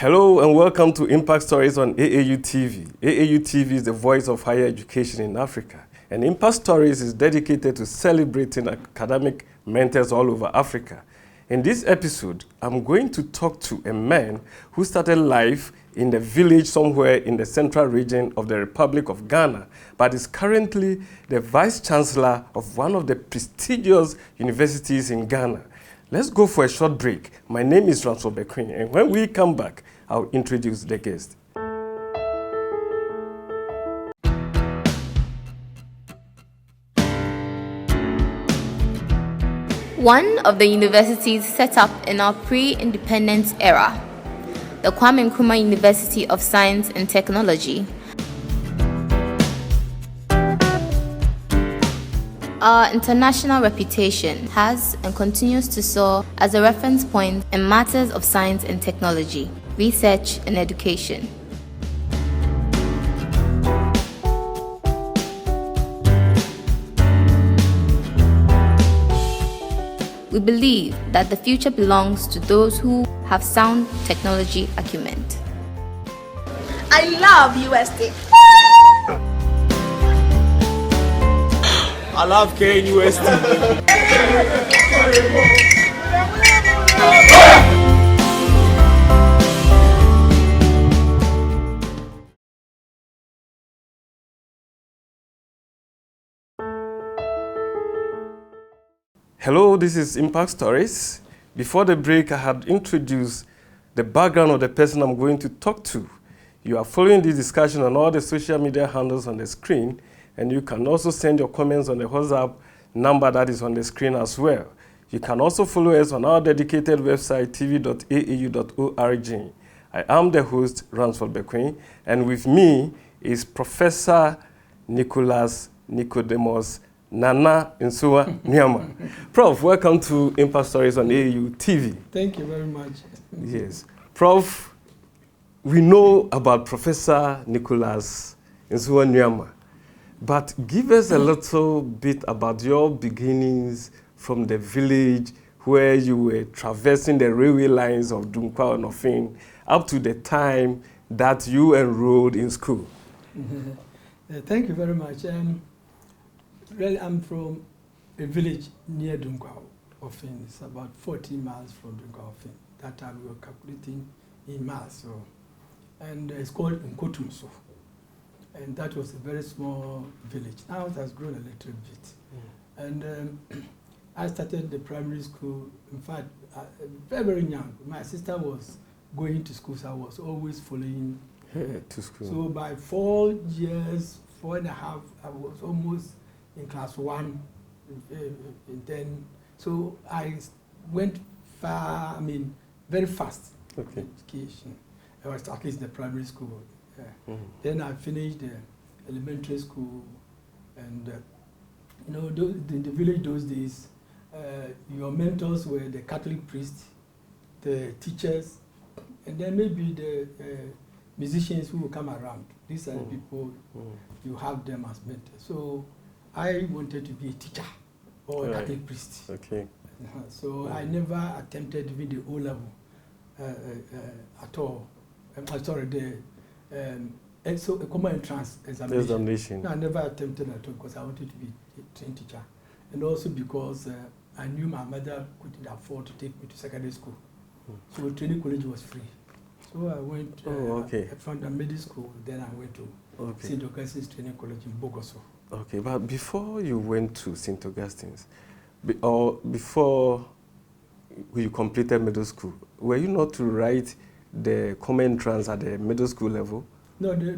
Hello and welcome to Impact Stories on AAU TV. AAU TV is the voice of higher education in Africa. And Impact Stories is dedicated to celebrating academic mentors all over Africa. In this episode, I'm going to talk to a man who started life in the village somewhere in the central region of the Republic of Ghana, but is currently the Vice Chancellor of one of the prestigious universities in Ghana. Let's go for a short break. My name is Ransford Bekoe, and when we come back, I'll introduce the guest. One of the universities set up in our pre-independence era, the Kwame Nkrumah University of Science and Technology. Our international reputation has and continues to soar as a reference point in matters of science and technology, research and education. We believe that the future belongs to those who have sound technology acumen. I love USD. I love KUST. Hello, this is Impact Stories. Before the break, I had introduced the background of the person I'm going to talk to. You are following this discussion on all the social media handles on the screen, and you can also send your comments on the WhatsApp number that is on the screen as well. You can also follow us on our dedicated website, tv.aau.org. I am the host, Ransford Bekoe, and with me is Professor Nicodemus Nana Nsowah-Nuamah. Prof, welcome to Impact Stories on AAU TV. Thank you very much. Yes. Prof, we know about Professor Nicodemus Nana, but give us a little bit about your beginnings from the village where you were traversing the railway lines of Dunkwa and Ofin up to the time that you enrolled in school. Thank you very much. Really, I'm from a village near Dunkwa Ofin. It's about 14 miles from Dunkwa Ofin. That time we were calculating in miles. And it's called Nkotumso. And that was a very small village. Now it has grown a little bit. And I started the primary school, in fact, very, very young. My sister was going to school, so I was always following to school. So by 4 years, 4.5, I was almost in class 1. Then, so I went far, very fast. Okay. Education. I was at least in the primary school. Then I finished the elementary school, and in the village those days, your mentors were the Catholic priests, the teachers, and then maybe the musicians who will come around. These are the people you have them as mentors. So I wanted to be a teacher or a Catholic priest. Okay. So I never attempted even the O level at all. I'm sorry, a common entrance examination. No, I never attempted at all because I wanted to be a trained teacher. And also because I knew my mother couldn't afford to take me to secondary school. So training college was free. So I went from the middle school, then I went to St. Augustine's Training College in Bogoso. Okay, but before you went to St. Augustine's, or before you completed middle school, were you not to write the common entrance at the middle school level? No, the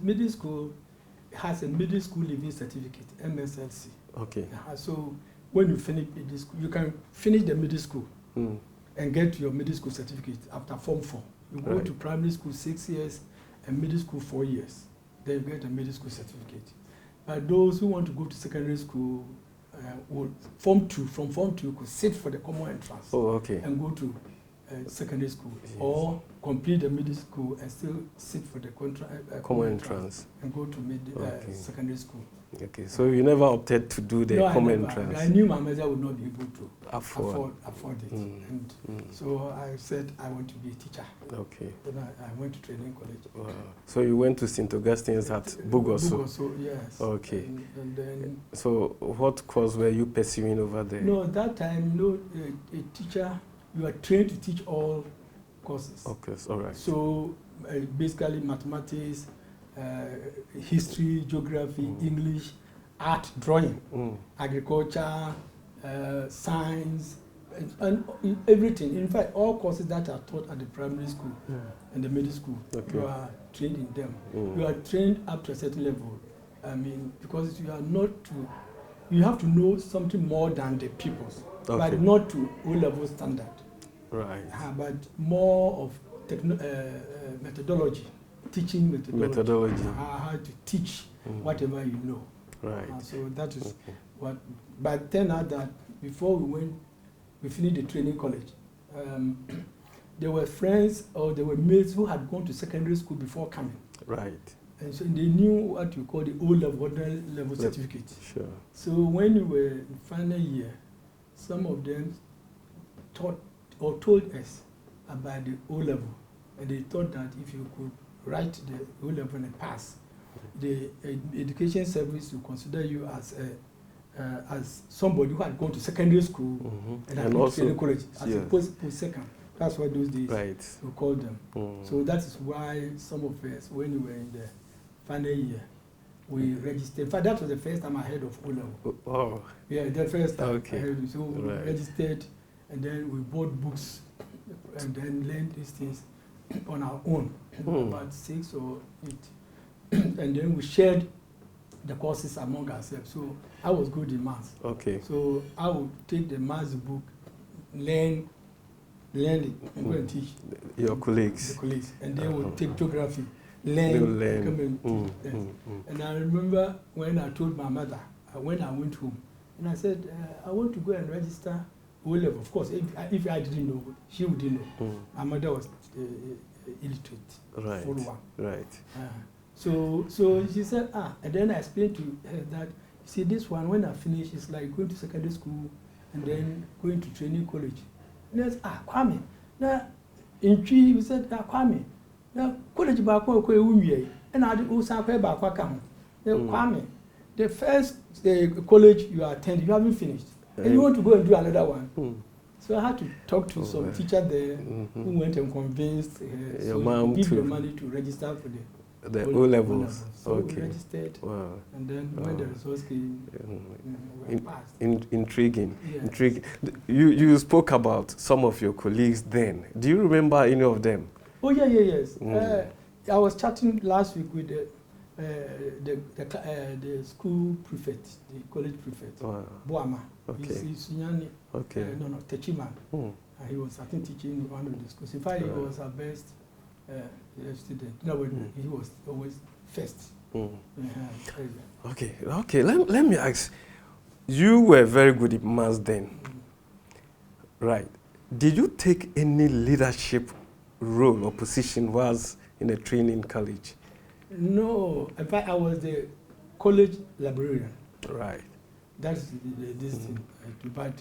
middle school has a middle school leaving certificate, MSLC. Okay. So when you finish middle school, you can finish the middle school and get your middle school certificate after Form 4. You go to primary school 6 years and middle school 4 years. Then you get a middle school certificate. But those who want to go to secondary school, Form 2, from Form 2 you could sit for the common entrance and go to secondary school, or complete the middle school and still sit for the common entrance and go to secondary school. Okay, so you never opted to do the common entrance? I knew my mother would not be able to afford it. And so I said I want to be a teacher. Okay. Then I went to training college. Wow. So you went to St. Augustine's at Bogoso? Bogoso, yes. Okay. And then... So what course were you pursuing over there? No, at that time, a teacher, you are trained to teach all courses. Okay, all right. So basically mathematics, history, geography, English, art, drawing, agriculture, science, and everything. In fact, all courses that are taught at the primary school and the middle school, you are trained in them. You are trained up to a certain level. I mean, because you are not to, you have to know something more than the pupils, but not to O-level standard. Right. But more of methodology. Teaching methodology. How to teach whatever you know. Right. So that is what. But it turned out that before we finished the training college, there were friends or there were mates who had gone to secondary school before coming. Right. And so they knew what you call the O-level certificate. Sure. So when we were in final year, some of them taught or told us about the O-level, and they thought that if you could write the O-level and pass, the education service will consider you as somebody who had gone to secondary school and had gone to training college as a post-second. That's what those days we called them. So that is why some of us, when we were in the final year, we registered. In fact, that was the first time I heard of O-level. Oh. Yeah, the first time I heard it. So we registered, and then we bought books, and then learned these things on our own, about 6 or 8. And then we shared the courses among ourselves. So I was good in maths. Okay. So I would take the maths book, learn it, and go and teach your colleagues. The colleagues. And then we'll take geography, learn. Come and teach. And I remember when I told my mother, when I went home, and I said, I want to go and register O-level. Of course, if I didn't know, she wouldn't know. My mother was illiterate, full one. Right. So she said, and then I explained to her that, see, this one, when I finish, it's like going to secondary school and then going to training college. And I said, Kwame. Now, in Tree, we said, Kwame. Now, college back and I did also pay back. Kwame, the first college you attend, you haven't finished. And you want to go and do another one. So I had to talk to some teacher there who went and convinced your mom give the money to register for the O-levels. So we registered, and then when the results came, we passed. Intriguing. Yes. Intriguing. You spoke about some of your colleagues then. Do you remember any of them? Oh, yes. I was chatting last week with the school prefect, the college prefect, Boama. Okay. Techiman. He was, I think, teaching in one of the schools. In fact, he was our best student. No, he was always first. Okay. Let me ask. You were very good at maths then, right? Did you take any leadership role or position whilst in a training college? No. In fact, I was the college librarian. Right. That's this thing. But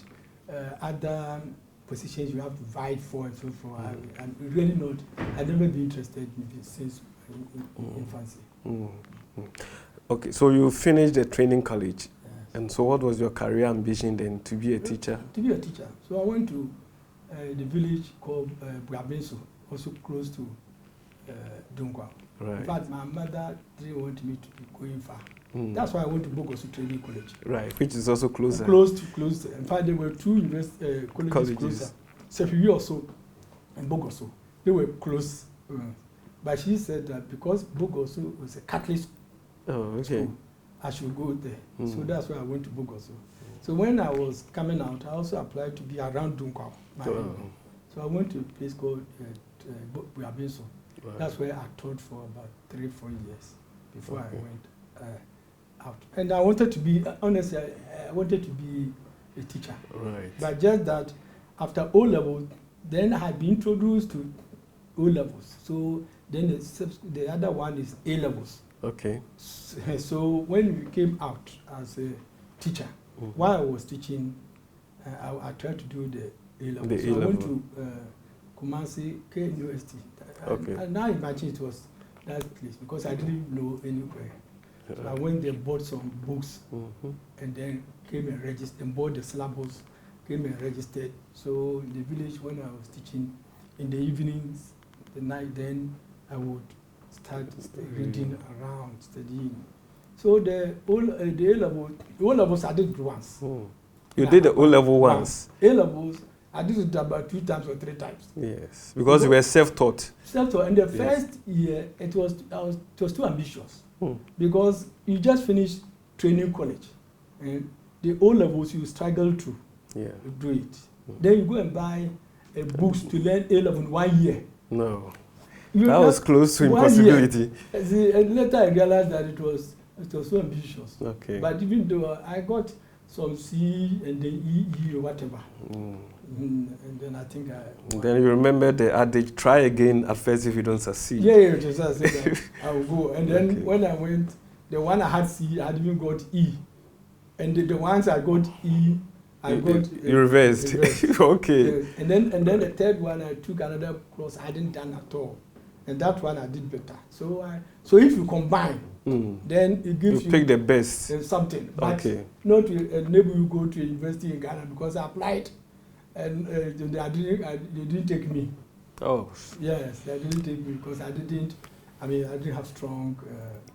other positions you have to fight for and so forth. I'm really not. I've never been interested in this since infancy. Okay, so you finished the training college. Yes. And so what was your career ambition then? To be a teacher? To be a teacher. So I went to the village called Buabenso, also close to Dunkwa. Right. In fact, my mother didn't want me to be going far. That's why I went to Bogoso Training College. Right, which is also closer. Close. In fact, there were two colleges closer. Sefiwi also and Bogoso. They were close. But she said that because Bogoso was a Catholic school, I should go there. So that's why I went to Bogoso. So when I was coming out, I also applied to be around Dunkwa. So I went to a place called Buabenso. That's where I taught for about 3-4 years before I went out. And I wanted to be, honestly, I wanted to be a teacher. Right. But just that after O-level, then I had been introduced to O-levels. So then the other one is A-levels. Okay. So when we came out as a teacher, while I was teaching, I tried to do the A-level. So I went to Kumasi University. Okay. And now imagine it was that place because I didn't know anywhere. So I went there, bought some books, and then came and registered, and bought the syllabus, came and registered. So in the village, when I was teaching, in the evenings, the night, then I would start reading around, studying. So the O-levels I did once. You did the O-level once? A-levels, I did it about 2 times or 3 times. Yes, because you were self-taught. Self-taught, and the first year, it was too ambitious. Because you just finished training college, and the O-levels you struggle to do it. Then you go and buy books to learn A-level in 1 year. No, that was close to impossibility. And later I realized that it was so ambitious. Okay. But even though I got some C and then E or whatever, and then I think Then you remember the adage, try again at first if you don't succeed. Yeah, just I said that I will go. And then when I went, the one I had C, I had even got E. And the ones I got E, I got... You reversed. Okay. Yes. And then the third one, I took another course I hadn't done at all. And that one I did better. So if you combine, then it gives you... pick the best. Something. But okay. Not to enable you go to a university in Ghana because I applied and they didn't take me. Oh. Yes, they didn't take me because I didn't have strong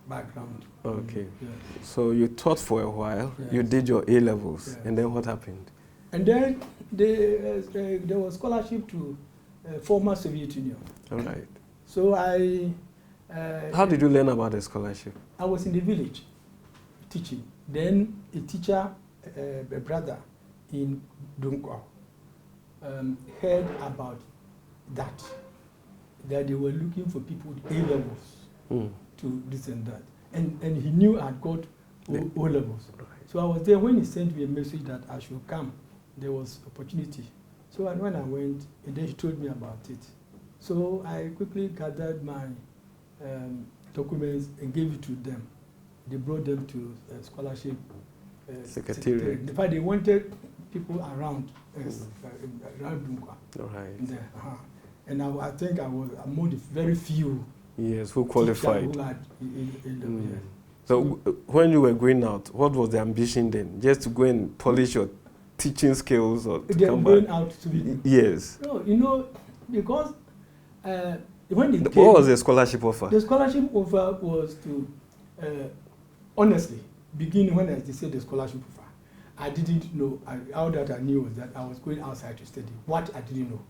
background. Okay. Yes. So you taught for a while, yes. You did your A-levels, yes. And then what happened? And then there was scholarship to former Soviet Union. All right. So how did you learn about the scholarship? I was in the village teaching. Then a teacher, a brother in Dunkwa, heard about that they were looking for people with A-levels to this and that. And he knew I'd got O-levels. Right. So I was there when he sent me a message that I should come. There was opportunity. So when I went, and then he told me about it. So I quickly gathered my documents and gave it to them. They brought them to scholarship secretariat. In fact, they wanted people around Dunkwa. All right. And I think I was among the very few. Yes, who qualified. Who had yes. So when you were going out, what was the ambition then? Just to go and polish your teaching skills, or to come going back? out to be. Yes. No, because when it what was the scholarship offer? The scholarship offer was to, honestly, beginning when they said the scholarship offer, I didn't know. All that I knew was that I was going outside to study. What I didn't know.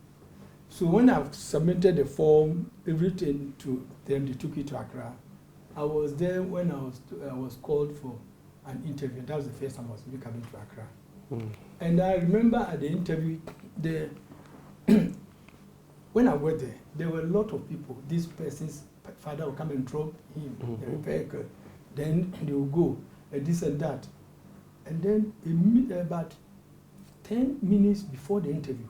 So when I submitted the form, everything to them, they took it to Accra. I was there when I was called for an interview. That was the first time I was coming to Accra. And I remember at the interview, when I went there were a lot of people. This person's father would come and drop him in the vehicle. Then they would go, this and that. And then about 10 minutes before the interview,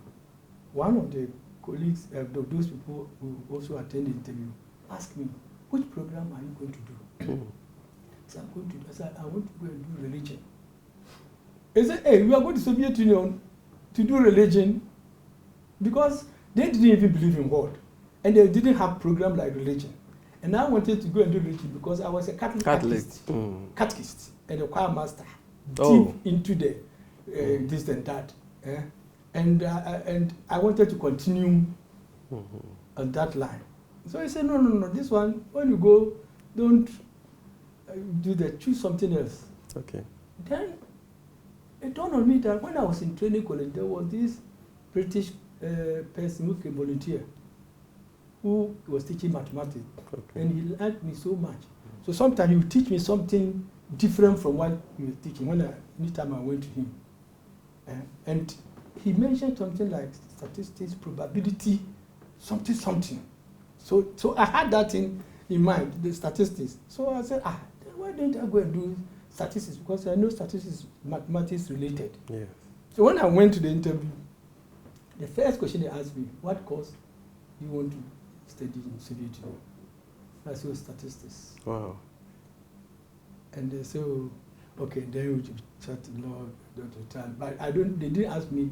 one of the colleagues, those people who also attend the interview, asked me, which program are you going to do? So I said, I want to go and do religion. They said, hey, we are going to Soviet Union to do religion, because they didn't even believe in God. And they didn't have program like religion. And I wanted to go and do religion because I was a Catholic. Catechist and a choir master. Deep into the this and that. And I wanted to continue on that line. So he said, no, this one, when you go, don't do that, choose something else. Okay. Then it dawned on me that when I was in training college, there was this British person who came volunteer, who was teaching mathematics. Okay. And he liked me so much. So sometimes he would teach me something different from what he was teaching anytime I went to him. And he mentioned something like statistics, probability, something. So I had that in mind, the statistics. So I said, why don't I go and do statistics? Because I know statistics is mathematics related. Yes. So when I went to the interview, the first question they asked me, what course do you want to study in Soviet Union? I said, statistics. Wow. And they say, oh, okay, then we should chat time. But they didn't ask me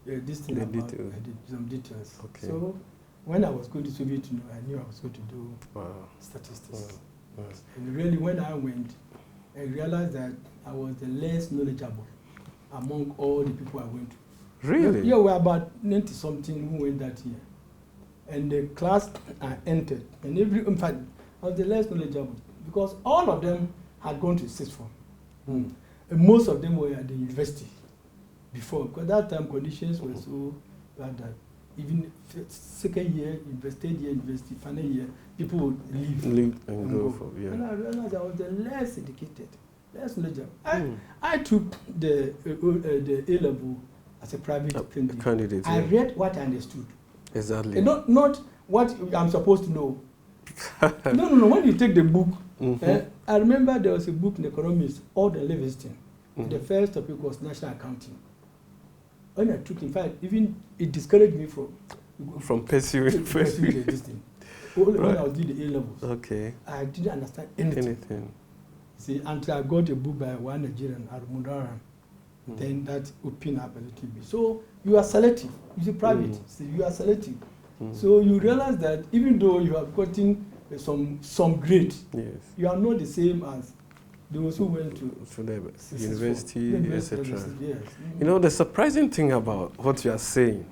this thing about some details. Okay. So when I was going to Soviet Union, I knew I was going to do statistics. Wow. And really, when I went, I realized that I was the less knowledgeable among all the people I went to. Really? Yeah, we were about 90-something who went that year. And the class I entered, and in fact, I was the less knowledgeable because all of them had gone to sixth form. And most of them were at the university before, because that time conditions were so bad that even second year, university, final year, people would leave and go. And I realized I was the less educated, less knowledgeable. I took the A-level as a private candidate. I read what I understood. Exactly. And not what I'm supposed to know. No. When you take the book, I remember there was a book in economics, Alden Livingston. The first topic was national accounting. When I took, in fact, even it discouraged me from pursuing this thing. When I was doing the A-levels, I didn't understand anything. See, until I got a book by one Nigerian, Armundaran, then that opened up a little bit. So you are selective. You see, private. So you are selective. So you realize that even though you have gotten some grade, you are not the same as those who went to the university, etc. Yes. You know, the surprising thing about what you are saying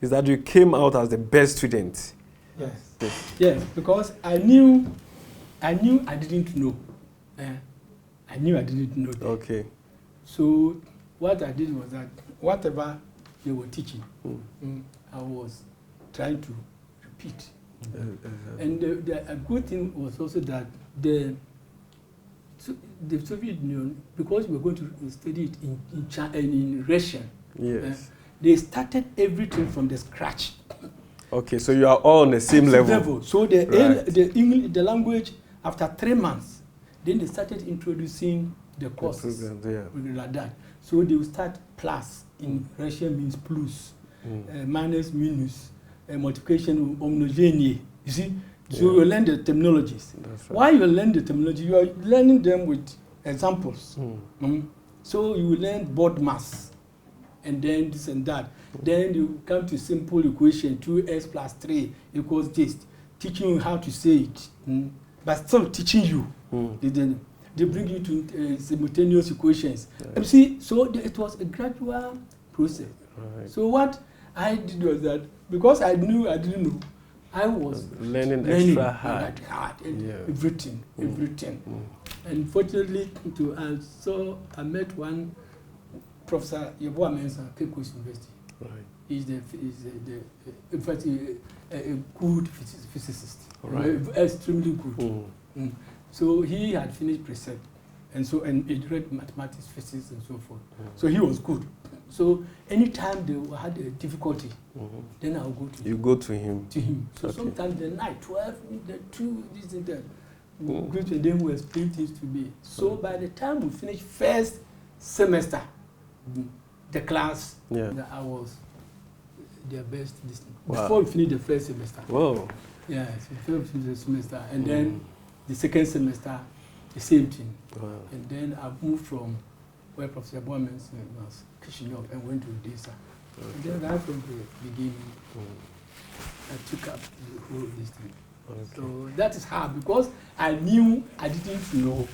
is that you came out as the best student. Yes, because I knew I didn't know. I knew I didn't know that. Okay. So what I did was that whatever they were teaching, I was trying to repeat. And the good thing was also that the Soviet Union, because we were going to study it in Russian, they started everything from the scratch. Okay, so you are all on the same level. So the language, after 3 months, then they started introducing the courses like that. So they will start plus in Russian means plus, minus minus, multiplication homogeny. You see, so you learn the terminologies. While you learn the terminology, you are learning them with examples. So you will learn board mass, and then this and that. Then you come to simple equation: 2x plus 3 equals this. Teaching you how to say it, but still teaching you. They bring you to simultaneous equations. You see, so it was a gradual process. So what I did was that, because I knew I didn't know, I was learning extra hard and everything. And fortunately, I met one Professor Yeboah-Mensah, Cape Coast University. He's a good physicist, extremely good. So he had finished precept, and he read mathematics, physics, and so forth. So he was good. So anytime they had a difficulty, then I'll go to him. You go to him? To him. So sometimes the night, 12, the 2, this and that, and then we explain things to me. So by the time we finished first semester, the class, I was their best listener. Before we finished the first semester. Whoa. Yeah, so before we finished the semester. And then the second semester, the same thing. And then I moved from where Professor Yeboah-Mensah was, Kishinev, and went to Odessa. And then right from the beginning, I took up the whole this thing. So that is hard, because I knew I didn't know.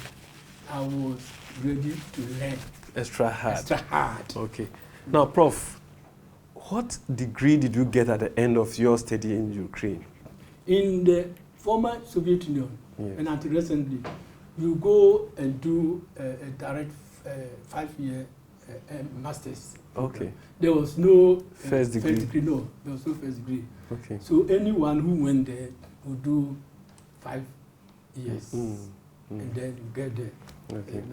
I was ready to learn. Extra hard. Okay. Now, Prof, what degree did you get at the end of your study in Ukraine? In the former Soviet Union, and until recently, you go and do a direct 5-year master's. Okay. There was no first degree. No, there was no first degree. Okay. So anyone who went there would do 5 years, and then you get the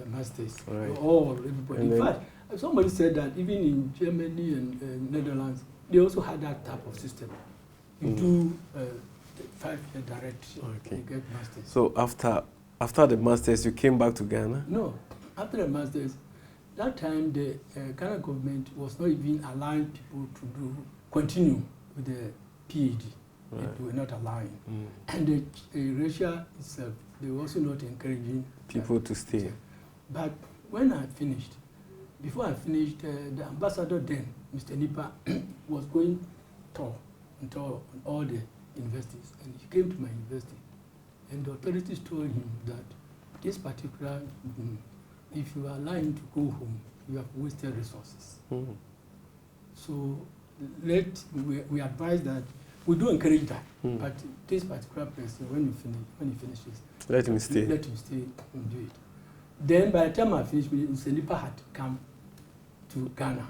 master's. Everybody. In fact, somebody said that even in Germany and Netherlands, they also had that type of system. You do 5-year direct, you get master's. So after the master's, you came back to Ghana? No, after the master's, that time the Ghana government was not even allowing people to continue with the PhD. They were not allowing. And Russia itself, they were also not encouraging people to stay. But when I finished, before I finished, the ambassador then, Mr. Nipa, was going tour on all the universities, and he came to my university, and the authorities told him that this particular, if you are lying to go home, you have wasted resources. So we advise that we do encourage that, but this particular person, when he finishes, let him stay. Let him stay and do it. Then by the time I finished, Mr. Nipa had come to Ghana.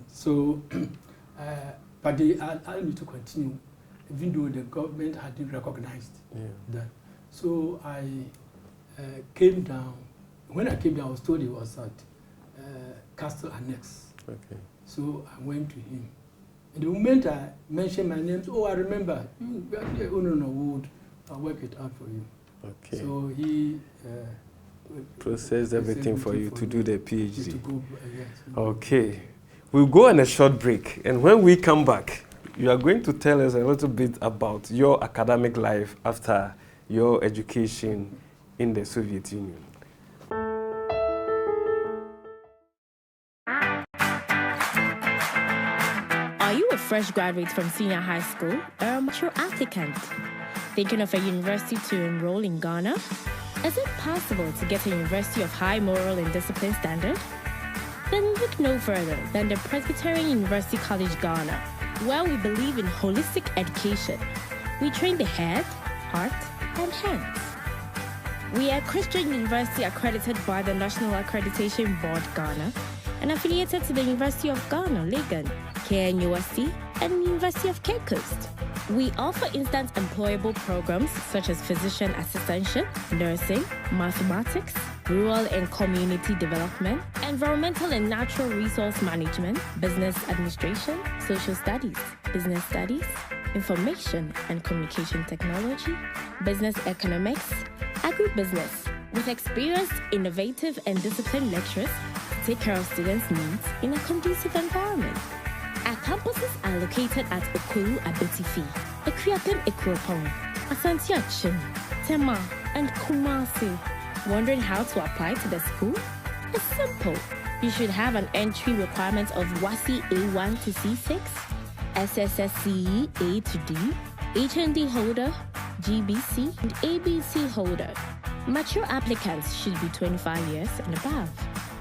So, but they allowed me to continue, even though the government hadn't recognized that. So I came down. When I came down, I was told he was at Castle Annex. Okay. So I went to him. And the moment I mentioned my name, I remember, you are the owner of wood, I'll work it out for you. Okay. So he processed everything for you to do the PhD. To go, yes. Okay. We'll go on a short break, and when we come back, you are going to tell us a little bit about your academic life after your education in the Soviet Union. Are you a fresh graduate from senior high school or a mature applicant? Thinking of a university to enroll in Ghana? Is it possible to get a university of high moral and discipline standard? Then look no further than the Presbyterian University College Ghana, where we believe in holistic education. We train the head, heart, and hands. We are a Christian university accredited by the National Accreditation Board Ghana and affiliated to the University of Ghana, Legon, KNUST, and University of Cape Coast. We offer instant employable programs such as physician assistantship, nursing, mathematics, rural and community development, environmental and natural resource management, business administration, social studies, business studies, information and communication technology, business economics, agribusiness, with experienced, innovative, and disciplined lecturers to take care of students' needs in a conducive environment. Our campuses are located at Okuru Abetifi, Ekriapem Ekuropong, Asante Achin, Tema, and Kumasi. Wondering how to apply to the school? It's simple. You should have an entry requirement of WASI A1 to C6, SSSCE A to D, HND holder, GBC, and ABC holder. Mature applicants should be 25 years and above.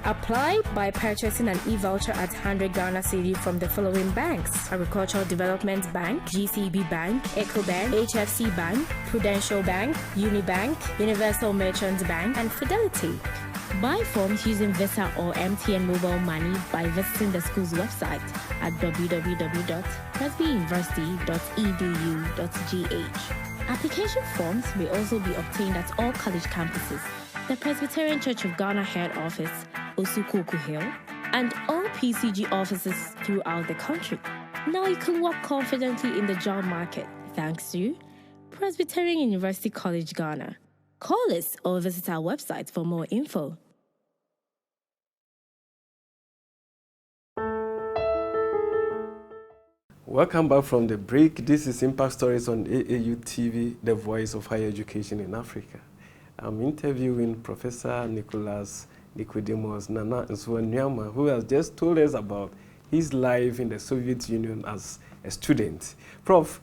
Apply by purchasing an e-voucher at 100 Ghana cedi from the following banks: Agricultural Development Bank, GCB Bank, EcoBank, HFC Bank, Prudential Bank, Unibank, Universal Merchant Bank, and Fidelity. Buy forms using Visa or MTN mobile money by visiting the school's website at www.presbyuniversity.edu.gh. Application forms may also be obtained at all college campuses, the Presbyterian Church of Ghana Head Office, Osukoku Hill, and all PCG offices throughout the country. Now you can walk confidently in the job market thanks to Presbyterian University College Ghana. Call us or visit our website for more info. Welcome back from the break. This is Impact Stories on AAU TV, the voice of higher education in Africa. I'm interviewing Professor Nicodemus Nana Nsowah-Nuamah, who has just told us about his life in the Soviet Union as a student. Prof,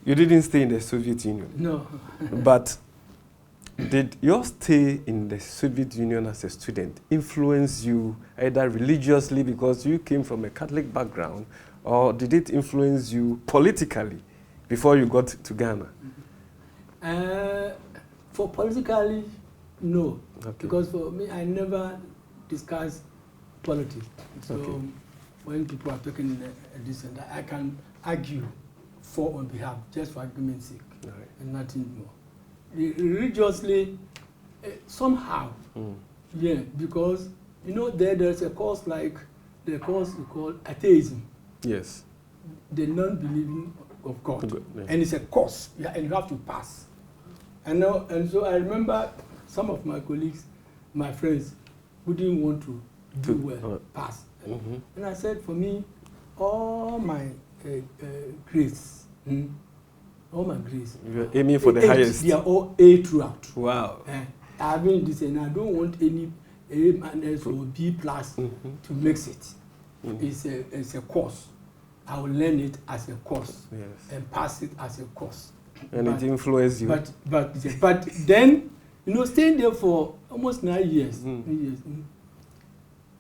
you didn't stay in the Soviet Union. No. But did your stay in the Soviet Union as a student influence you either religiously because you came from a Catholic background, or did it influence you politically before you got to Ghana? For politically, no. Okay. Because for me, I never discuss politics. So when people are talking this and that, I can argue for on behalf, just for argument's sake, and nothing more. Religiously, somehow, because there's a course like the course we call atheism. Yes. The non-believing of God, and it's a course, and you have to pass. And so I remember some of my colleagues, my friends, who didn't want to do well, pass. And I said, for me, all my grades, all my grades, you're aiming for the highest. They are all A throughout. Wow. having this, and I don't want any A minus or B plus to mix it. It's a course. I will learn it as a course and pass it as a course. And it influences you. But then, staying there for almost 9 years.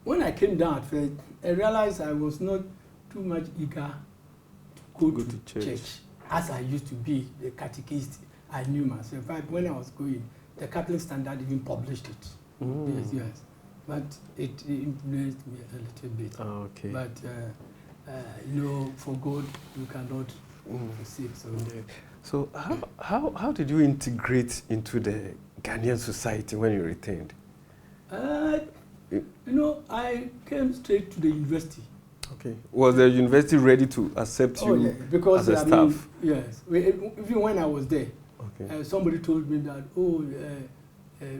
When I came down at first, I realized I was not too much eager to go to church as I used to be. The catechist, I knew myself. In fact, when I was going, the Catholic Standard even published it. Yes. But it influenced me a little bit. Oh, okay. But for God, you cannot proceed. So how did you integrate into the Ghanaian society when you returned? I came straight to the university. Okay. Was the university ready to accept you because, as a staff? Yes. Even when I was there, somebody told me that,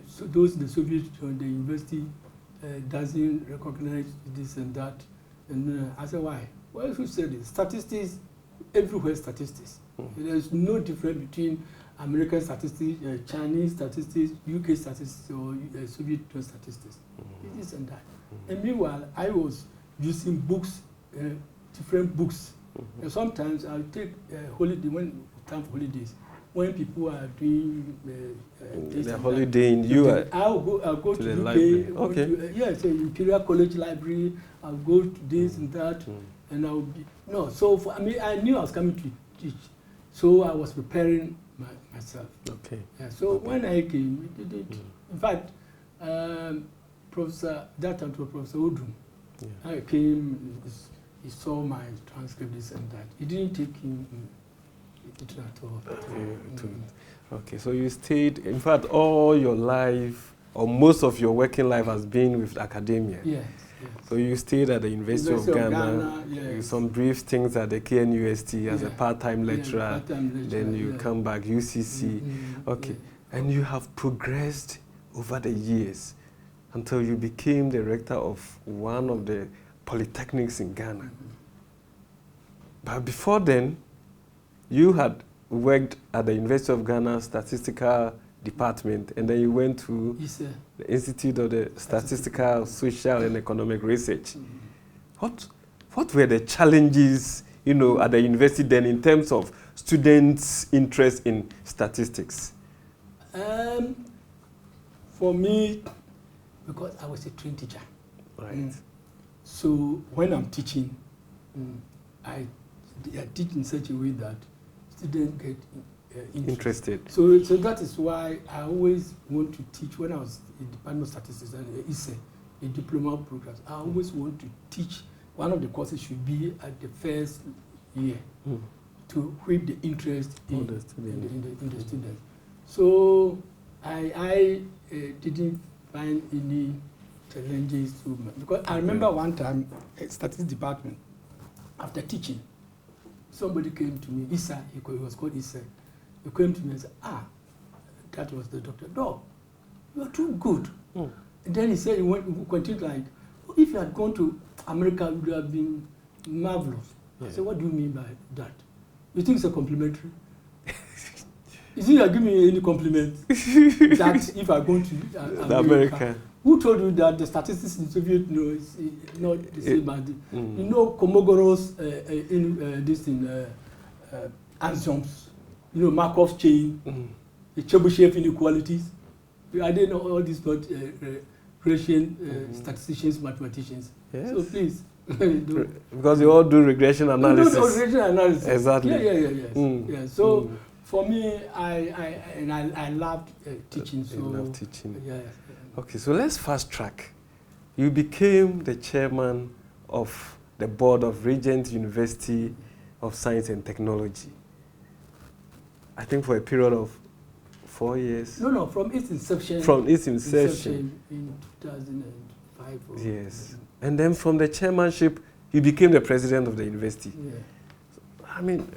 so those in the Soviet Union, the university doesn't recognize this and that. And I said, why? Well, who said it? Statistics, everywhere statistics. There's no difference between American statistics, Chinese statistics, UK statistics, or Soviet Union statistics. This and that. And meanwhile, I was using books, different books. And sometimes I'll take holiday time for holidays. When people are doing the holiday in US, I'll go to the UK, library. Yes, Imperial College Library. I'll go to this and that, and I'll be So for I knew I was coming to teach, so I was preparing myself. Okay. Yeah. So when I came, we did it. In fact, Professor Odum, I came. He saw my transcript, this and that. It didn't take him. At all. Okay, so you stayed, in fact, all your life, or most of your working life has been with academia. Yes. So you stayed at the University of Ghana, some brief things at the KNUST as a part-time lecturer, then you come back, UCC. Okay, and you have progressed over the years until you became the rector of one of the polytechnics in Ghana. But before then, you had worked at the University of Ghana Statistical Department, and then you went to the Institute of the Statistical, Social and Economic Research. What were the challenges, at the university then in terms of students' interest in statistics? For me, because I was a trained teacher. Right. So when I'm teaching, I teach in such a way that students get interested. So that is why I always want to teach. When I was in the Department of Statistics and a diploma program, I always want to teach. One of the courses should be at the first year to whip the interest in the students. So I didn't find any challenges because I remember one time at Statistics Department, after teaching, somebody came to me, Issa, he was called Issa. He came to me and said, that was the doctor. Doc, you're too good. And then he said, he continued like, if you had gone to America, it would have been marvelous. I said, what do you mean by that? You think it's a complimentary? You think you're giving me any compliment that if I go to America? Who told you that the statistics in Soviet Union is not the same as Komodoros axioms, Markov's chain, the Chebyshev inequalities. I didn't know all these not Russian statisticians, mathematicians. Yes. So please. Because they all do regression analysis. Regression analysis. Exactly. Yeah. So for me, I loved teaching. So you love teaching. Yes. Okay, so let's fast track. You became the chairman of the board of Regent University of Science and Technology. I think for a period of 4 years. No, from its inception. From its inception in 2005. Yes. And then from the chairmanship, you became the president of the university. Yeah. I mean,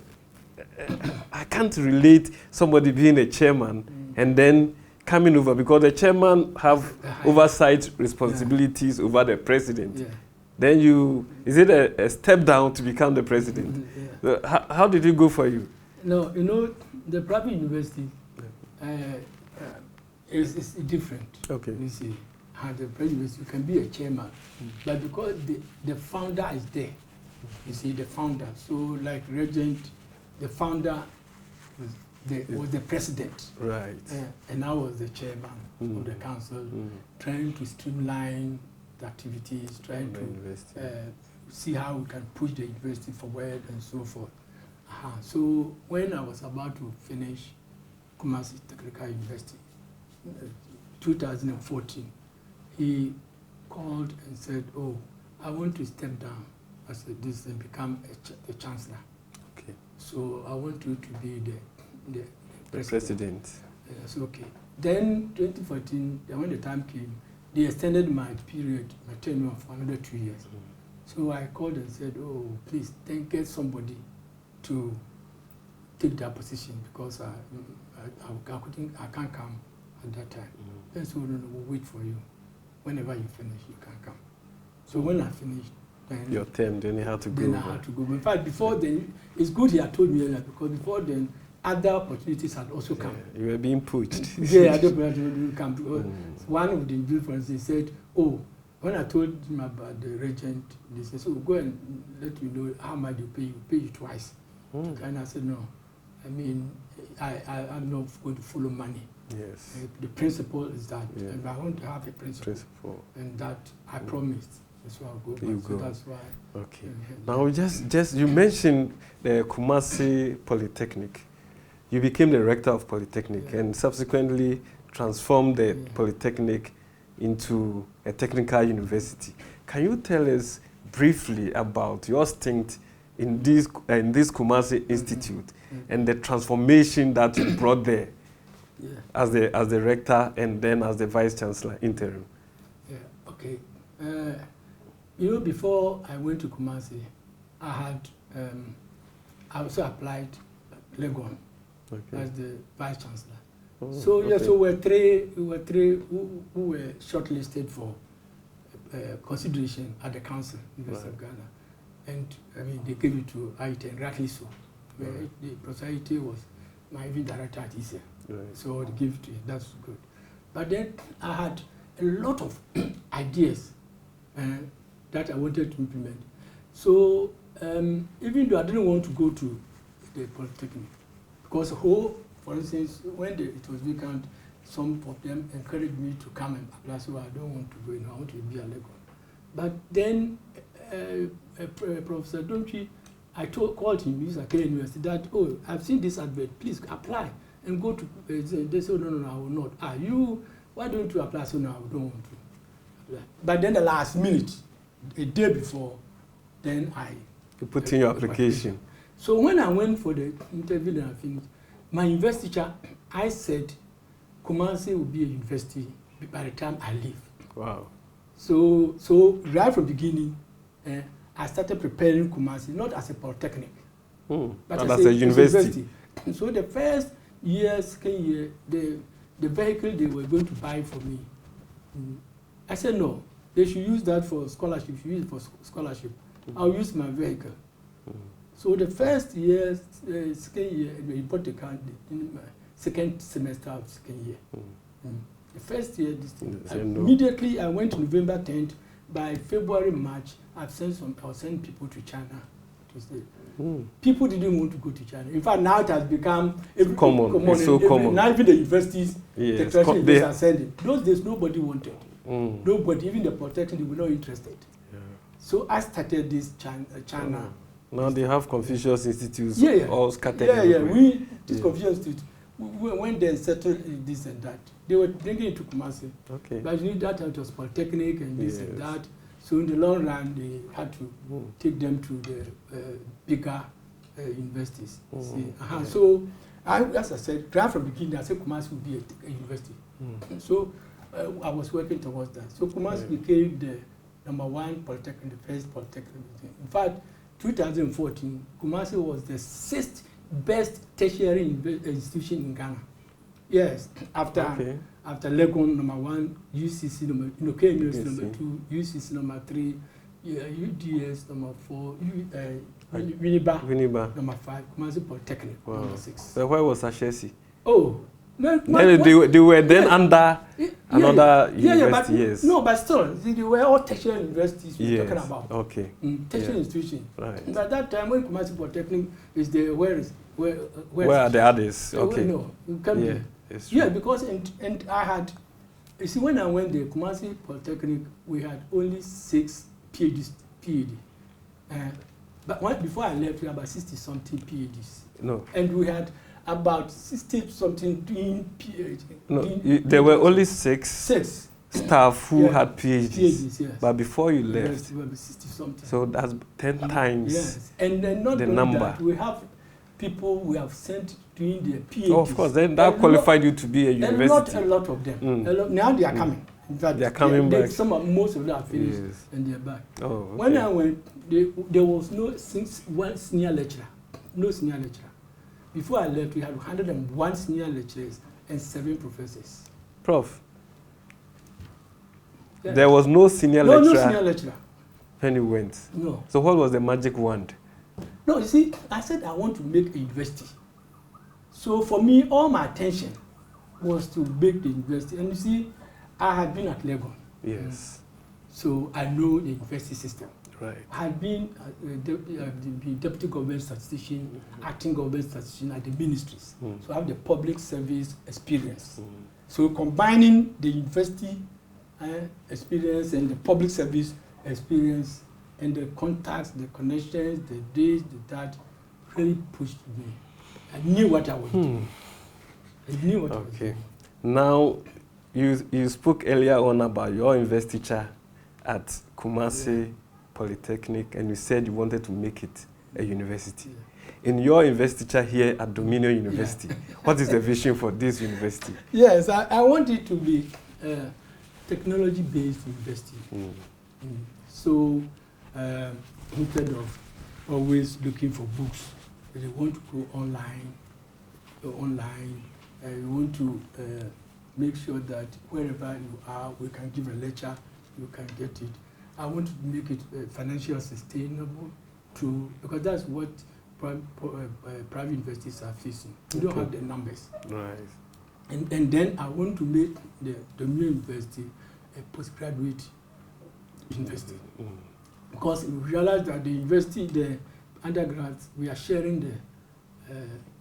I can't relate somebody being a chairman and then coming over, because the chairman have oversight responsibilities over the president. Yeah. Then is it a step down to become the president? So how did it go for you? No, the private university, It's different. Okay. You see, at the president, you can be a chairman, but because the founder is there, you see, the founder. So like Regent, the founder was the president. Right. And I was the chairman of the council, trying to streamline the activities, trying to see how we can push the university forward and so forth. So when I was about to finish Kumasi Technical University, 2014, he called and said, "Oh, I want to step down as this and become a chancellor. Okay. So I want you to be the president." Yes, okay. Then 2014, when the time came, they extended my period, my tenure for another 2 years. So I called and said, "Oh, please, then get somebody to take that position because I can't come at that time." Then so we'll wait for you. Whenever you finish, you can come. So when I finished, then your term, then you had to go. Then I had to go. In fact, before then, it's good he had told me earlier because before then, other opportunities had also come. You were being poached. Yeah, other opportunities come. One of the individuals, for instance, said, "Oh, when I told him about the regent, they said, so go and let you know how much you pay you twice." And I said, "No, I mean, I'm not going to follow money. Yes. The principle is that, and I want to have a principle. And that I promised. So I'll go. You so go. That's why." Okay. Now, just you mentioned the Kumasi Polytechnic. You became the rector of Polytechnic and subsequently transformed the Polytechnic into a technical university. Can you tell us briefly about your stint in this Kumasi Institute and the transformation that you brought there as the rector and then as the vice chancellor interim? Yeah. Okay. You know, before I went to Kumasi, I also applied Legon as the vice chancellor. So we were three who were shortlisted for consideration at the council, University of Ghana, and I mean they gave it to IT, and rightly so. The prosperity was my even director at ISA, so they gave it to it. That's good. But then I had a lot of ideas that I wanted to implement. So even though I didn't want to go to the Polytechnic, because for instance, when it was vacant, some of them encouraged me to come and apply. So I don't want to go in, I want to be a Legon. But then Professor Donchi, I called him, he's at K University, that, "Oh, I've seen this advert, please apply and go to, they said, no, I will not. Why don't you apply? So no, I don't want to. But then the last minute, a day before, then you put in your application. So when I went for the interview and I finished, my university teacher, I said, Kumasi will be a university by the time I leave. Wow. So right from the beginning, I started preparing Kumasi, not as a polytechnic, but as a university. So the first year, second year, the vehicle they were going to buy for me, I said no, they should use that for scholarship, I'll use my vehicle. So the first year, second year, we bought the car in my second semester of second year. The first year, immediately I went to November 10th. By February, March, I'll send people to China to stay. People didn't want to go to China. In fact, now it has become common. It's so common. Now even the universities, the tertiary universities are sending. Those days, nobody wanted. Nobody, even the Polytechnic, they were not interested. So I started this China. Now they have Confucius Institutes all scattered. This Confucius Institute, when they settled this and that, they were bringing it to Kumasi. Okay. But you need that it was Polytechnic and this and that. So in the long run, they had to take them to the bigger universities. So as I said, right from the beginning, I said Kumasi would be a university. So I was working towards that. So Kumasi became the #1 Polytechnic, the first Polytechnic. In fact, 2014, Kumasi was the 6th best tertiary institution in Ghana. Yes, after Legon #1, UCC #2, UCC #3, UDS #4, Winneba #5, Kumasi Polytechnic #6. So where was Ashesi? Oh, They were then under another university, yes. No, but still, they were all tertiary universities we're talking about. Okay. Tertiary institutions. Right. But at that time, when Kumasi Polytechnic is the where are the others? Okay. No, you can't be. It's true. Yeah, because and I had, you see, when I went there, Kumasi Polytechnic, we had only 6 PhD. But before I left, we had about 60-something PhDs. No. And we had about 60-something doing PhD. No, there were only 6 staff who had PhDs. Yes. But before you left, we were 60-something. so that's 10 times Yes. And then not the only number. that, we have people we have sent doing their PhDs. Oh, of course, then that qualified you to be a university. And not a lot of them. Now they are coming. In fact, they are coming back. Most of them are finished and they are back. Oh, okay. When I went, there was one senior lecturer. No senior lecturer. Before I left, we had 101 senior lecturers and 7 professors. Prof, there was no senior lecturer. No senior lecturer. When you went. No. So what was the magic wand? No, you see, I said I want to make a university. So for me, all my attention was to make the university. And you see, I had been at Legon. Yes. So I know the university system. Right. I had been the deputy government statistician, acting government statistician at the ministries. So I have the public service experience. So combining the university experience and the public service experience and the contacts, the connections, the this, the that, really pushed me. I knew what I was doing. I knew what I was doing. Now, you spoke earlier on about your investiture at Kumasi Polytechnic, and you said you wanted to make it a university. In your investiture here at Dominion University, what is the vision for this university? Yes, I want it to be a technology-based university. So instead of always looking for books, they want to go online. We want to make sure that wherever you are, we can give a lecture, you can get it. I want to make it financially sustainable too, because that's what private universities are facing. We don't have the numbers. Right. And then I want to make the new university a postgraduate university. Because we realize that the university, the undergrads, we are sharing the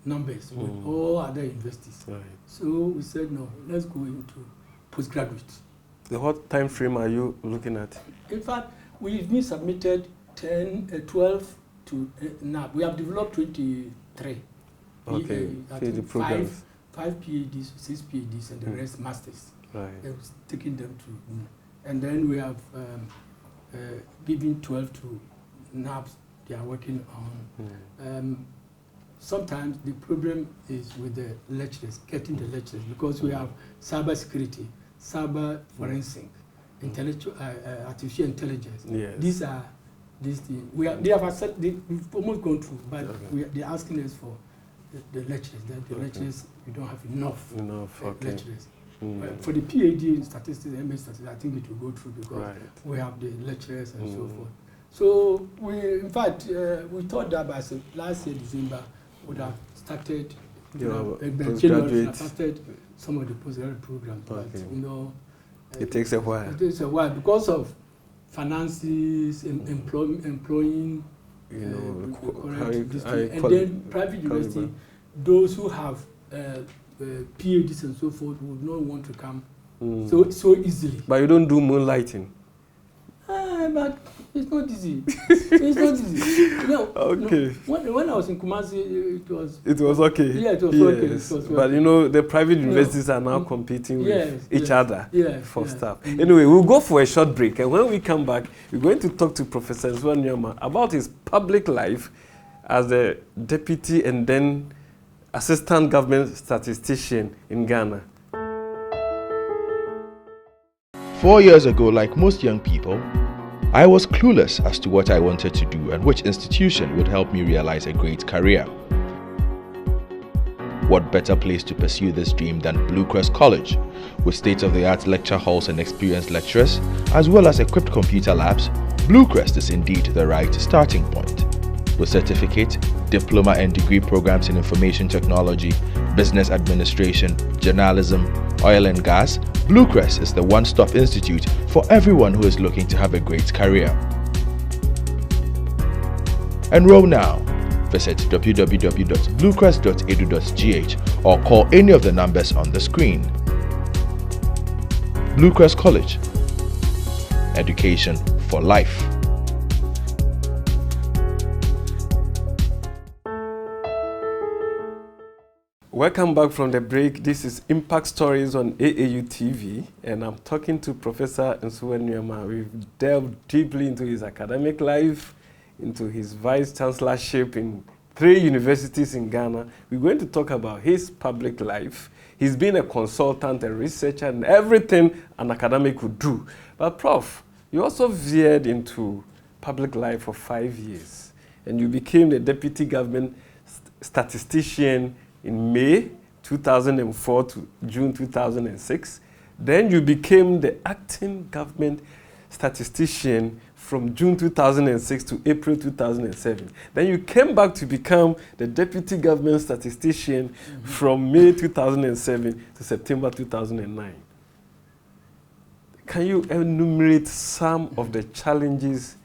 numbers with all other universities. Right. So we said, no, let's go into postgraduate. What time frame are you looking at? In fact, we've been submitted 12 to now. We have developed 23. Okay, the programs. 5 PhDs, 6 PhDs, and the rest masters. Right. They're taking them to, and then we have given 12 to NABs. They are working on. Sometimes the problem is with the lecturers, getting the lecturers, because we have cyber security, cyber forensic, artificial intelligence. Yes. These things. We've almost gone through, but they're asking us for the lecturers. The lecturers, we don't have enough lecturers. For the PhD in statistics, MS statistics, I think it will go through because we have the lecturers and so forth. So in fact, we thought that by last year, December, would have started, started some of the postgraduate programs. But it takes a while. It takes a while because of finances, employing, and then private university, those who have PhDs and so forth would not want to come so easily. But you don't do moonlighting. But it's not easy. It's not easy. When I was in Kumasi, it was okay. Yeah, it was okay. It was but the private universities are now competing with each other for staff. Anyway, we'll go for a short break, and when we come back, we're going to talk to Professor Nsowah-Nuamah about his public life as a deputy and then assistant government statistician in Ghana. 4 years ago, like most young people, I was clueless as to what I wanted to do and which institution would help me realize a great career. What better place to pursue this dream than Blue Crest College, with state-of-the-art lecture halls and experienced lecturers, as well as equipped computer labs. Blue Crest is indeed the right starting point. With certificate, diploma and degree programs in information technology, business administration, journalism, oil and gas, Blue Crest is the one-stop institute for everyone who is looking to have a great career. Enroll now. Visit www.bluecrest.edu.gh or call any of the numbers on the screen. Blue Crest College. Education for life. Welcome back from the break. This is Impact Stories on AAU TV, and I'm talking to Professor Nsowah-Nuamah. We've delved deeply into his academic life, into his vice chancellorship in 3 universities in Ghana. We're going to talk about his public life. He's been a consultant, a researcher, and everything an academic would do. But Prof, you also veered into public life for 5 years, and you became the deputy government statistician in May 2004 to June 2006. Then you became the acting government statistician from June 2006 to April 2007. Then you came back to become the deputy government statistician from May 2007 to September 2009. Can you enumerate some of the challenges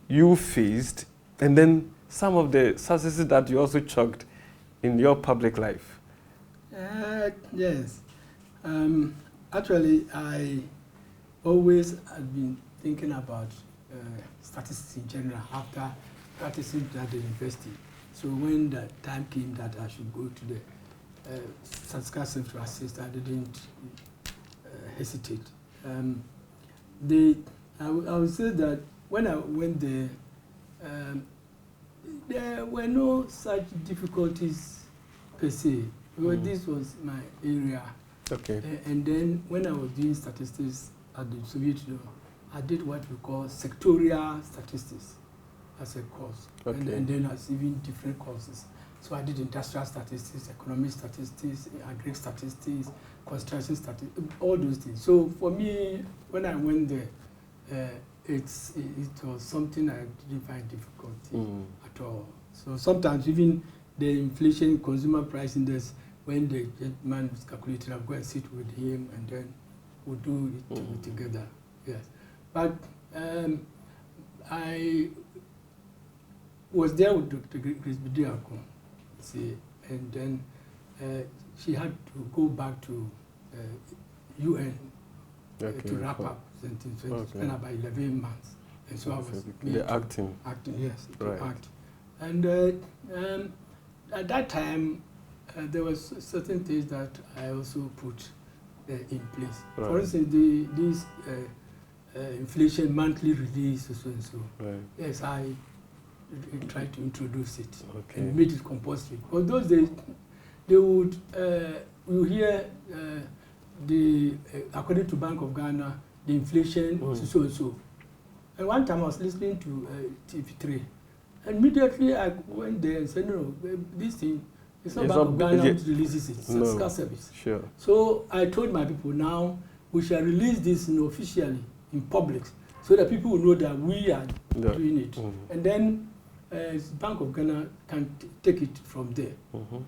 you faced and then some of the successes that you also chugged in your public life? Yes. Actually, I always have been thinking about statistics in general after practicing at the university. So when the time came that I should go to the statistical self to assist, I didn't hesitate. I would say that when I went there, there were no such difficulties per se, because this was my area. Okay. And then when I was doing statistics at the Soviet Union, I did what we call sectorial statistics as a course. Okay. And then as even different courses. So I did industrial statistics, economic statistics, agri statistics, construction statistics, all those things. So for me, when I went there, it was something I didn't find difficulty at all. So sometimes even the inflation consumer price index, when the man was calculating, I'll go and sit with him and then we'll do it together. Yes. But I was there with Dr. Presbyterian University, and then she had to go back to UN to wrap up something. So it spent about 11 months. And so I was acting. Acting, yes, right. to act. And at that time, there was certain things that I also put in place. Right. For instance, this inflation monthly release, so and so. Right. Yes, I tried to introduce it and Okay. made it compulsory. Because those days, they would, you hear according to Bank of Ghana, the inflation so and so. And one time I was listening to TV3, and immediately I went there and said, no, this thing, it's not Bank of Ghana which releases it, it's statistical service. Sure. So I told my people, now we shall release this officially in public, so that people will know that we are doing it. And then Bank of Ghana can take it from there.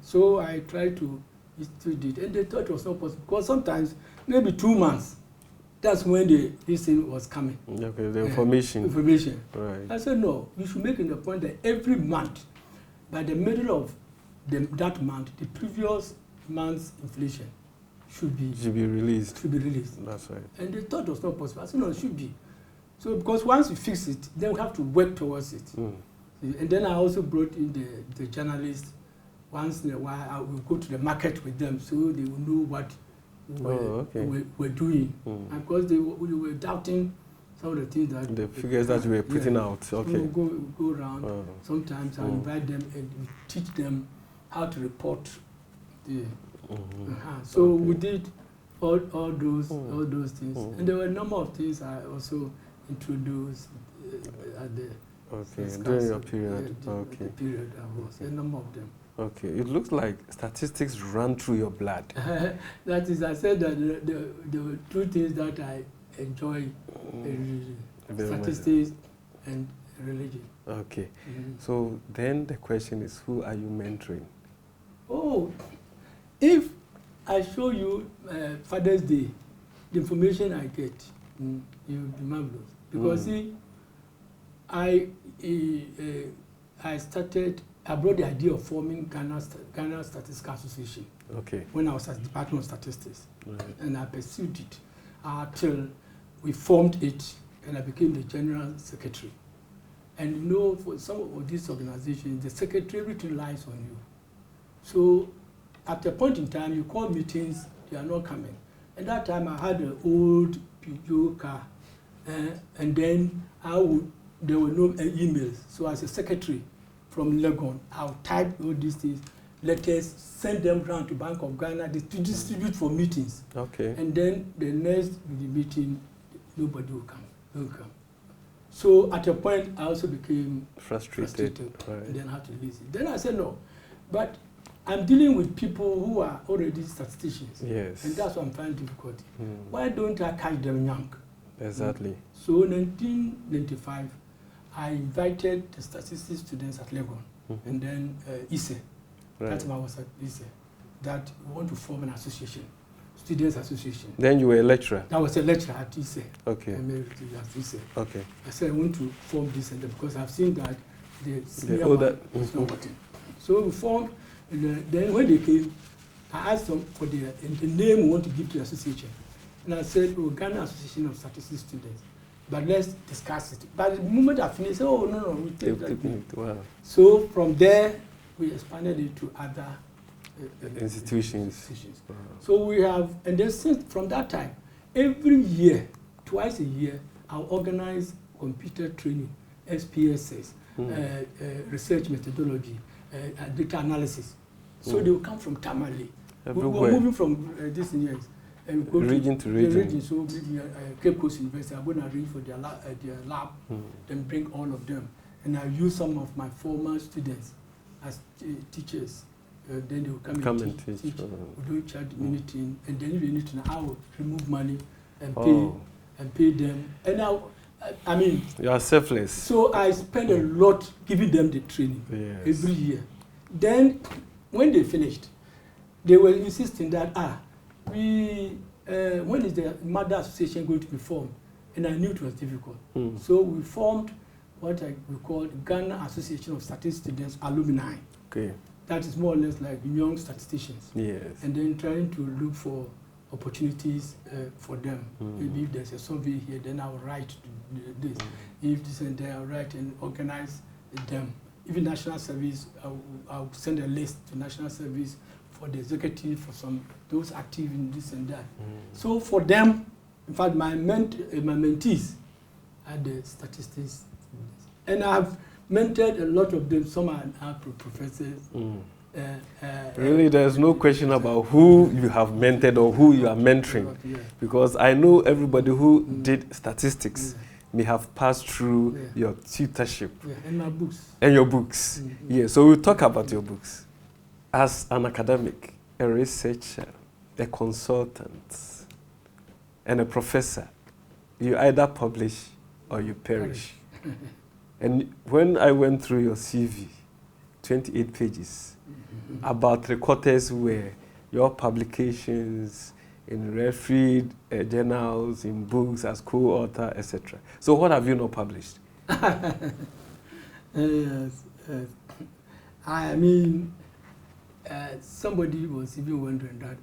So I tried to institute it, and they thought it was not possible, because sometimes, maybe 2 months, that's when this thing was coming. Okay, the information. Right. I said, no, you should make it a point that every month, by the middle of that month, the previous month's inflation should be released. That's right. And they thought it was not possible. I said, no, it should be. So because once we fix it, then we have to work towards it. And then I also brought in the journalists. Once in a while, I will go to the market with them, so they will know what we're doing. And because we were doubting some of the things that... The figures that you were putting out. Okay. We'll go around. Sometimes I invite them and we teach them how to report the... So we did all those things. And there were a number of things I also introduced at the... during your period. The period I was, a number of them. Okay, it looks like statistics run through your blood. That is, I said that there were 2 things that I enjoy, statistics and religion. Okay, so then the question is, who are you mentoring? Oh, if I show you Father's Day, the information I get, you'll be marvelous. Because see, I brought the idea of forming Ghana Statistical Association. Okay. When I was at the Department of Statistics, and I pursued it till we formed it, and I became the General Secretary. And you know, for some of these organizations, the secretary, everything lies on you. So at a point in time, you call meetings, they are not coming. At that time, I had an old Peugeot car, and then there were no emails. So as a secretary from Legon, I would type all these things, letters, send them around to Bank of Ghana to distribute for meetings. Okay. And then the next meeting, nobody will come. So at a point, I also became frustrated. Right. And then I had to leave it. Then I said, no, but I'm dealing with people who are already statisticians. Yes. And that's what I'm finding difficult. Why don't I catch them young? Exactly. So in 1995, I invited the statistics students at Legon, and then ISE. Right. That's when I was at ISE, that we want to form an association. Students Association. Then you were a lecturer? I was a lecturer at ISE. Okay. At ISE. Okay. I said I want to form this center because I've seen that the senior one is not working. So we formed, and then when they came, I asked them for the name we want to give to the association. And I said, oh, Ghana Association of Statistics Students. But let's discuss it. But the moment I finished, oh, no, we take that. Wow. So from there, we expanded it to other institutions. Wow. So we have, and then since from that time, every year, twice a year, I'll organize computer training, SPSS, research methodology, data analysis. So they will come from Tamale. We're moving from this year. Region to region. So maybe Cape Coast University, I'm going to arrange for their lab, then bring all of them. And I use some of my former students as teachers. Then they will come and teach. We do charge anything, and then if anything, I will remove money and pay them. And now, I mean, you are selfless. So I spend a lot giving them the training every year. Then, when they finished, they were insisting that when is the mother association going to be formed? And I knew it was difficult. So we formed what we call Ghana Association of Statistics Students Alumni. Okay. That is more or less like young statisticians. Yes. And then trying to look for opportunities for them. Maybe if there's a survey here, then I'll write this. If this and that, I'll write and organize them. Even National Service, I'll send a list to National Service for the executive, for those active in this and that. So for them, in fact, my mentees are the statistics. And I've mentored a lot of them. Some are professors. Really, there's no question about who you have mentored or who you are mentoring. Because I know everybody who did statistics may have passed through your tutorship. And my books. And your books. Yeah, so we'll talk about your books. As an academic, a researcher, a consultant, and a professor, you either publish or you perish. And when I went through your CV, 28 pages, about 3/4 were your publications in refereed journals, in books as co-author, etc. So what have you not published? I mean, somebody was even wondering that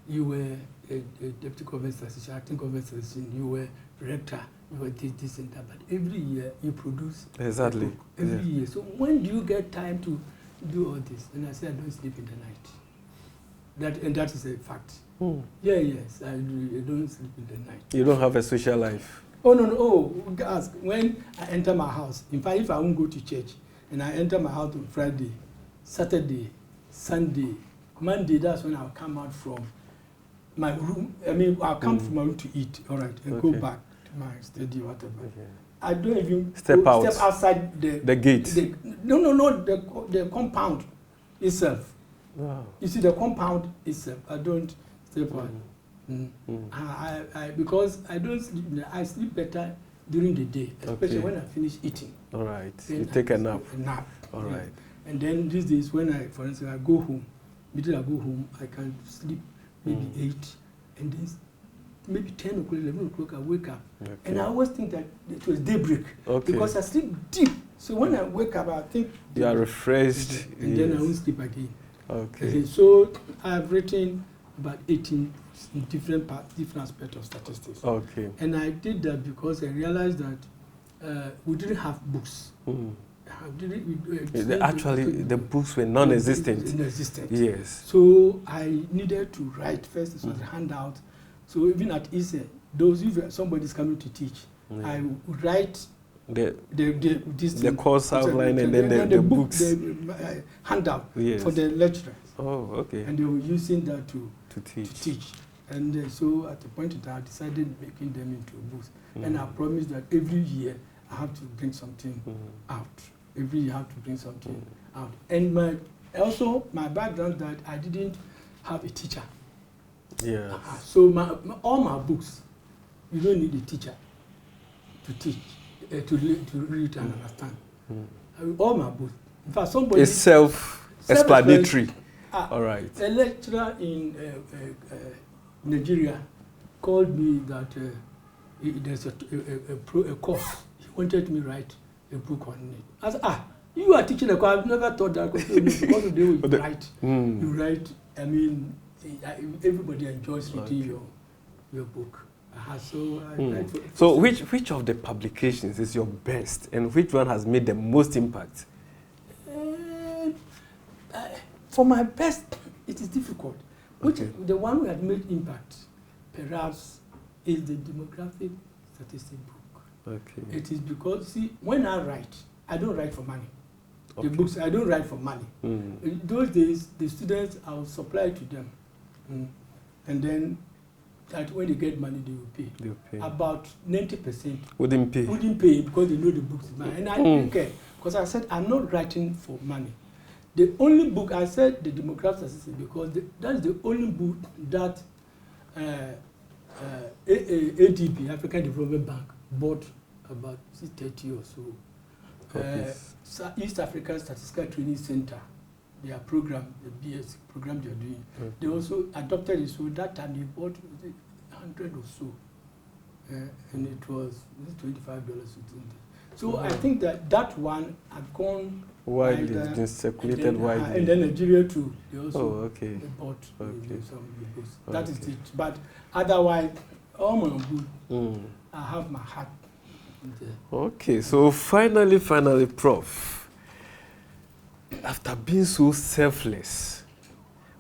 you were a deputy government statistician, acting government statistician, you were rector, you were this and that, but every year you produce a book, every year. So when do you get time to do all this? And I said, I don't sleep in the night. That is a fact. Yes, I don't sleep in the night. You don't have a social life? Oh, no. Oh, ask. When I enter my house, in fact, if I won't go to church, and I enter my house on Friday, Saturday, Sunday, Monday, that's when I'll come out from my room. I mean, I'll come from my room to eat, all right, and go back to my study, whatever. I don't even step outside the gate. The compound itself. Wow. You see, the compound itself, I don't step out. Because I don't sleep, I sleep better during the day, especially when I finish eating. All right. You take a nap. All right. And then these days, when for instance, I go home, Middle I go home, I can sleep maybe 8, and then maybe 10 o'clock, 11 o'clock, I wake up. Okay. And I always think that it was daybreak. Okay. Because I sleep deep. So when I wake up, I think you are refreshed. And then I won't sleep again. Okay. So I've written about 18 in different aspects of statistics. Okay. And I did that because I realized that we didn't have books. Actually, the books were non-existent. Non-existent. Yes. So I needed to write first. This was a handout. So even at ISE, if somebody is coming to teach, I would write the course outline and then the books, the handout for the lecturers. Oh, okay. And they were using that to teach. And so at the point in time, I decided making them into books. And I promised that every year I have to bring something out. Every year I have to bring something out. And my background that I didn't have a teacher. Yeah. So all my books, you don't need a teacher to teach, to read and understand. All my books. In fact, somebody... It's self-explanatory. All right. A lecturer in Nigeria called me that there's a course. He wanted me to write a book on it. I said, you are teaching a course. I've never thought that because of the way you write. You write, I mean, everybody enjoys reading your book. So which of the publications is your best and which one has made the most impact? For my best, it is difficult. The one that made impact, perhaps, is the demographic statistic book. Okay. It is because, see, when I write, I don't write for money. The books, I don't write for money. In those days, the students, I will supply to them. And then, when they get money, they will pay. About 90% wouldn't pay because they know the books is mine. And I didn't care, because I said, I'm not writing for money. The only book, I said the demographic statistics because that's the only book that ADB, African Development Bank, bought about 30 or so. East African Statistical Training Center, their program, the BS program they're doing, they also adopted it. So that time they bought 100 or so, and it was $25. So I think that one had gone widely, it's been circulated widely. And then Nigeria too, they also they bought some books. That is it. But otherwise, all my good, I have my heart there. Okay, so finally, Prof, after being so selfless,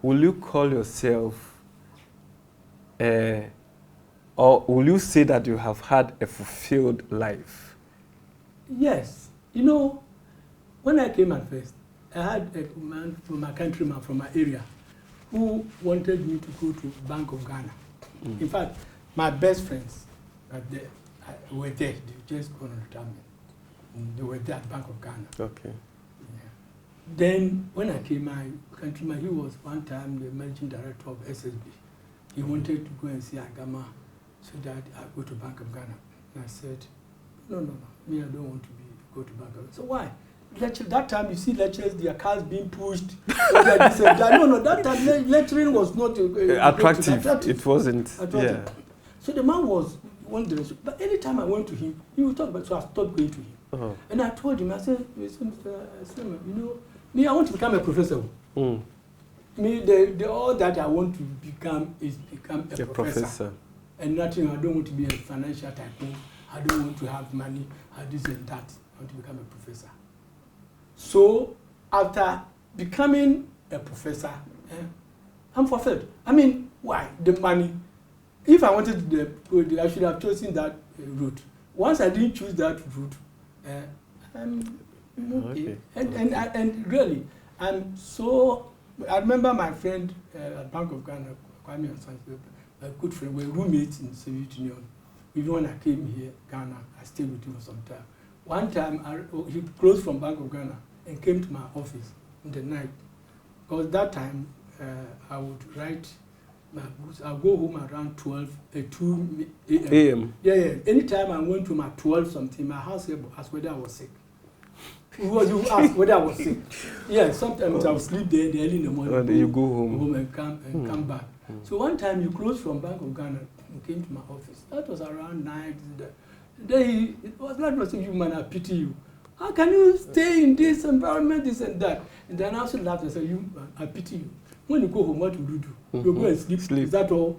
will you call yourself, or will you say that you have had a fulfilled life? Yes. You know, when I came at first, I had a man from my countryman from my area who wanted me to go to Bank of Ghana. In fact, my best friends were there. They just gone on retirement. They were there at Bank of Ghana. Okay. Yeah. Then when I came, my countryman, he was one time the managing director of SSB. He wanted to go and see Agama so that I go to Bank of Ghana. And I said, no, me, I don't want to go to Bank of Ghana. So why? That time, you see lecturers, their cars being pushed. No, that time lecturing was not attractive. It wasn't. Attractive. Yeah. So the man was wondering. But anytime I went to him, he would talk about it, so I stopped going to him. And I told him, I said, Mr. Sema, you know, me, I want to become a professor. Me, all that I want to become is become a professor. And nothing, I don't want to be a financial tycoon. I don't want to have money. I do this and that. I want to become a professor. So, after becoming a professor, I'm fulfilled. I mean, why? The money. If I wanted I should have chosen that route. Once I didn't choose that route, I'm okay. And really, I'm so... I remember my friend at Bank of Ghana, Kwame Nsansi, a good friend, we were roommates in the Soviet Union. Even when I came here, Ghana, I stayed with him for some time. One time, he closed from Bank of Ghana and came to my office in the night. Because that time, I would write my books. I'll go home around 2 a.m. Yeah. Anytime I went to my 12 something, my house here, as whether I was sick. You ask whether I was sick. Yeah, sometimes I would sleep there early in the morning. And then you go home. And come back. So one time you closed from Bank of Ghana and came to my office. That was around 9. Then it was like saying, "You man, I pity you. How can you stay in this environment, this and that?" And then I also laughed and said, "I pity you. When you go home, what will you do? You go and sleep. Is that all?"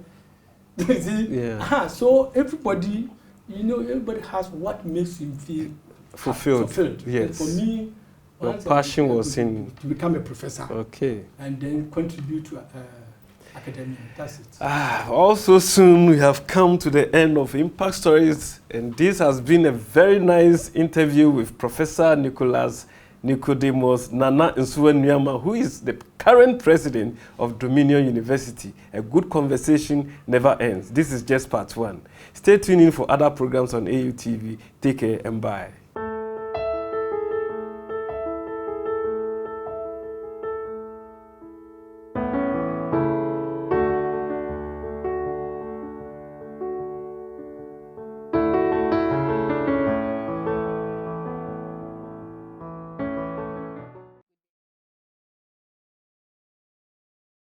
You see? Yeah. So everybody, everybody has what makes him feel fulfilled. Yes. And for me, your passion was to become a professor. Okay. And then contribute to academia. That's it. Also soon we have come to the end of Impact Stories, and this has been a very nice interview with Professor Nicodemus Nana Nsowah-Nuamah, who is the current president of Dominion University. A good conversation never ends. This is just part 1. Stay tuned in for other programs on AAU TV. Take care and bye.